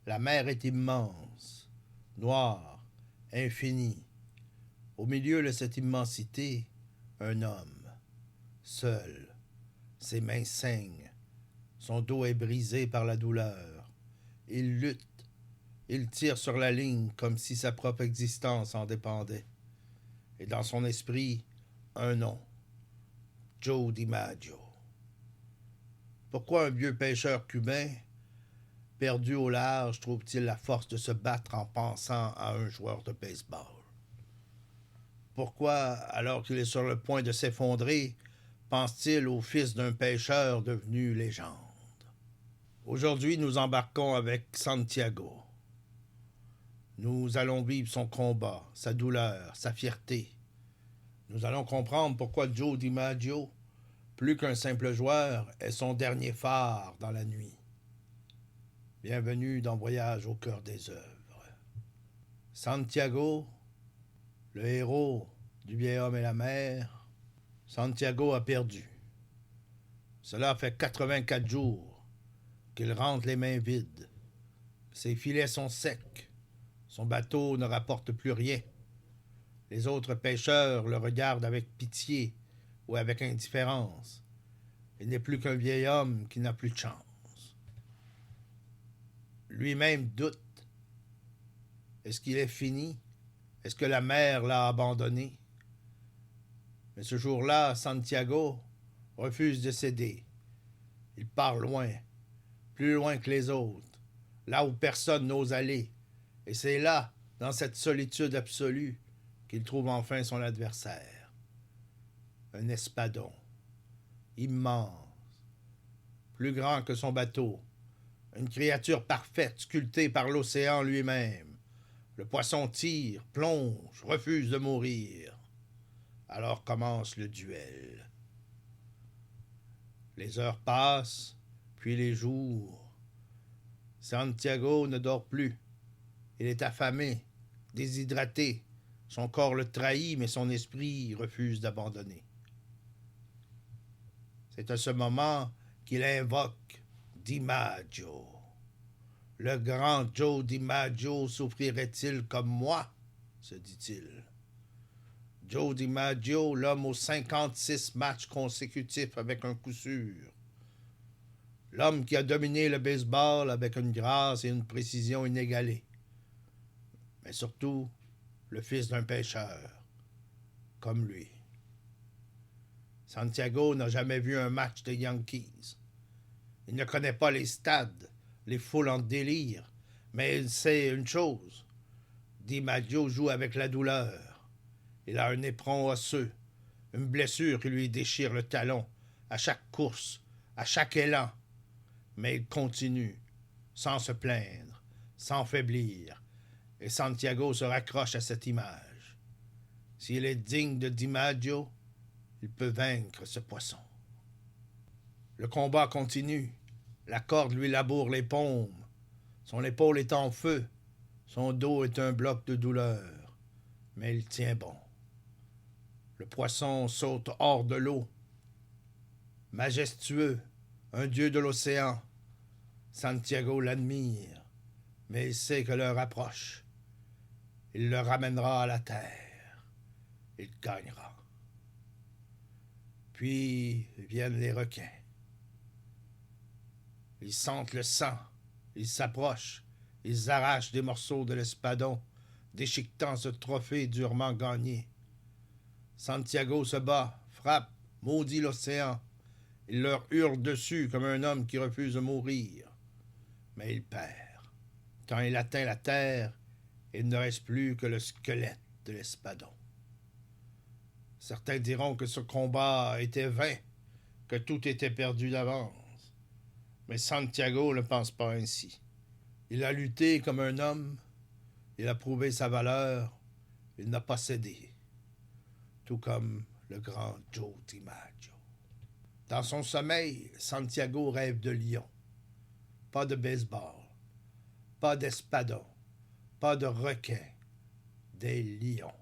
La mer est immense, noire, infinie. Au milieu de cette immensité, un homme, seul. Ses mains saignent. Son dos est brisé par la douleur. Il lutte. Il tire sur la ligne comme si sa propre existence en dépendait. Et dans son esprit, un nom. Joe DiMaggio. Pourquoi un vieux pêcheur cubain, perdu au large, trouve-t-il la force de se battre en pensant à un joueur de baseball? Pourquoi, alors qu'il est sur le point de s'effondrer, pense-t-il au fils d'un pêcheur devenu légende? Aujourd'hui, nous embarquons avec Santiago. Nous allons vivre son combat, sa douleur, sa fierté. Nous allons comprendre pourquoi Joe DiMaggio, plus qu'un simple joueur, est son dernier phare dans la nuit. Bienvenue dans Voyage au cœur des œuvres. Santiago, le héros du vieil homme et la mer, Santiago a perdu. Cela fait 84 jours qu'il rentre les mains vides. Ses filets sont secs. Son bateau ne rapporte plus rien. Les autres pêcheurs le regardent avec pitié ou avec indifférence. Il n'est plus qu'un vieil homme qui n'a plus de chance. Lui-même doute. Est-ce qu'il est fini? Est-ce que la mer l'a abandonné? Mais ce jour-là, Santiago refuse de céder. Il part loin, plus loin que les autres, là où personne n'ose aller. Et c'est là, dans cette solitude absolue, qu'il trouve enfin son adversaire. Un espadon, immense, plus grand que son bateau, une créature parfaite sculptée par l'océan lui-même. Le poisson tire, plonge, refuse de mourir. Alors commence le duel. Les heures passent, puis les jours. Santiago ne dort plus. Il est affamé, déshydraté. Son corps le trahit, mais son esprit refuse d'abandonner. C'est à ce moment qu'il invoque DiMaggio. Le grand Joe DiMaggio souffrirait-il comme moi, se dit-il. Joe DiMaggio, l'homme aux 56 matchs consécutifs avec un coup sûr. L'homme qui a dominé le baseball avec une grâce et une précision inégalées. Mais surtout, le fils d'un pêcheur, comme lui. Santiago n'a jamais vu un match des Yankees. Il ne connaît pas les stades, les foules en délire, mais il sait une chose. DiMaggio joue avec la douleur. Il a un éperon osseux, une blessure qui lui déchire le talon à chaque course, à chaque élan. Mais il continue, sans se plaindre, sans faiblir, et Santiago se raccroche à cette image. S'il est digne de DiMaggio, il peut vaincre ce poisson. Le combat continue. La corde lui laboure les paumes. Son épaule est en feu. Son dos est un bloc de douleur. Mais il tient bon. Le poisson saute hors de l'eau. Majestueux, un dieu de l'océan. Santiago l'admire, mais il sait que l'heure approche. Il le ramènera à la terre. Il gagnera. Puis viennent les requins. Ils sentent le sang. Ils s'approchent. Ils arrachent des morceaux de l'espadon, déchiquetant ce trophée durement gagné. Santiago se bat, frappe, maudit l'océan. Il leur hurle dessus comme un homme qui refuse de mourir. Mais il perd. Quand il atteint la terre, il ne reste plus que le squelette de l'espadon. Certains diront que ce combat était vain, que tout était perdu d'avance. Mais Santiago ne pense pas ainsi. Il a lutté comme un homme, il a prouvé sa valeur, il n'a pas cédé. Tout comme le grand Joe DiMaggio. Dans son sommeil, Santiago rêve de lion. Pas de baseball, pas d'espadon, pas de requin, des lions.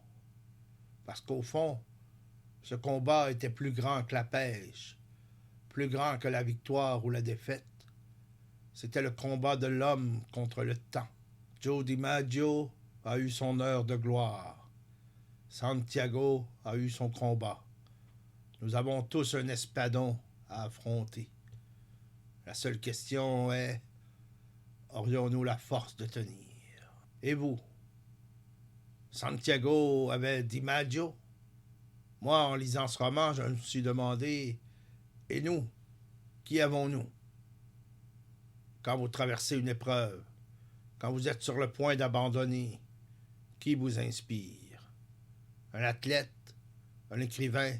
Parce qu'au fond, ce combat était plus grand que la pêche, plus grand que la victoire ou la défaite. C'était le combat de l'homme contre le temps. Joe DiMaggio a eu son heure de gloire. Santiago a eu son combat. Nous avons tous un espadon à affronter. La seule question est, aurions-nous la force de tenir? Et vous? Santiago avait DiMaggio? Moi, en lisant ce roman, je me suis demandé, et nous, qui avons-nous? Quand vous traversez une épreuve, quand vous êtes sur le point d'abandonner, qui vous inspire? Un athlète? Un écrivain?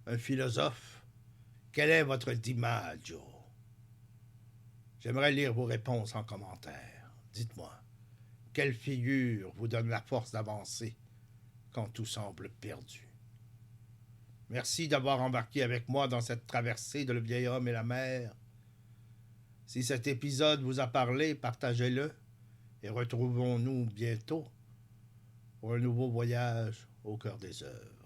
Un philosophe? Quel est votre DiMaggio? J'aimerais lire vos réponses en commentaire. Dites-moi, quelle figure vous donne la force d'avancer quand tout semble perdu? Merci d'avoir embarqué avec moi dans cette traversée de Le vieil homme et la mer. Si cet épisode vous a parlé, partagez-le et retrouvons-nous bientôt pour un nouveau voyage au cœur des œuvres.